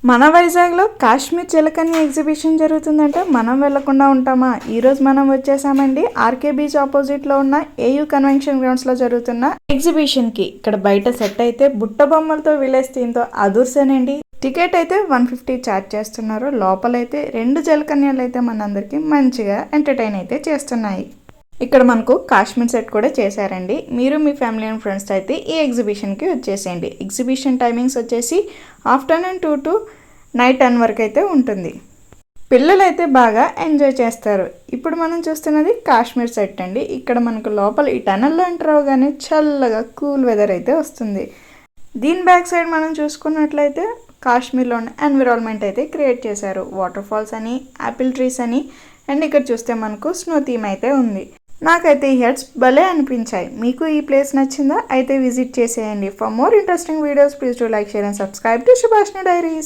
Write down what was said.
మన వైజాగ్లో కాశ్మీర్ చిలకన్య ఎగ్జిబిషన్ జరుగుతుందంటే మనం వెళ్లకుండా ఉంటామా? ఈరోజు మనం వచ్చేసామండి ఆర్కే బీచ్ ఆపోజిట్లో ఉన్న ఏయూ కన్వెన్షన్ గ్రౌండ్స్లో జరుగుతున్న ఎగ్జిబిషన్కి. ఇక్కడ బయట సెట్ అయితే బుట్ట బొమ్మలతో విలేజ్ థీమ్తో అదుర్సేనండి. టికెట్ అయితే 150 ఛార్జ్ చేస్తున్నారు. లోపలైతే 2 జలకన్యలు అయితే మనందరికీ మంచిగా ఎంటర్టైన్ అయితే చేస్తున్నాయి. ఇక్కడ మనకు కాశ్మీర్ సెట్ కూడా చేశారండి. మీరు మీ ఫ్యామిలీ అండ్ ఫ్రెండ్స్ అయితే ఈ ఎగ్జిబిషన్కి వచ్చేసేయండి. ఎగ్జిబిషన్ టైమింగ్స్ వచ్చేసి ఆఫ్టర్నూన్ 2 to నైట్ 10 వరకు అయితే ఉంటుంది. పిల్లలు అయితే బాగా ఎంజాయ్ చేస్తారు. ఇప్పుడు మనం చూస్తున్నది కాశ్మీర్ సెట్ అండి. ఇక్కడ మనకు లోపల ఈ టనల్లో ఎంటర్ అవగానే చల్లగా కూల్ వెదర్ అయితే వస్తుంది. దీని బ్యాక్ సైడ్ మనం చూసుకున్నట్లయితే కాశ్మీర్లో ఉన్న ఎన్విరాన్మెంట్ అయితే క్రియేట్ చేశారు. వాటర్ ఫాల్స్ అని, యాపిల్ ట్రీస్ అని, అండ్ ఇక్కడ చూస్తే మనకు స్నో థీమ్ అయితే ఉంది. నాకైతే ఈ హెడ్స్ భలే అనిపించాయి. మీకు ఈ ప్లేస్ నచ్చిందా? అయితే విజిట్ చేసేయండి. For more interesting videos please do like, share and subscribe to Subhashini diaries.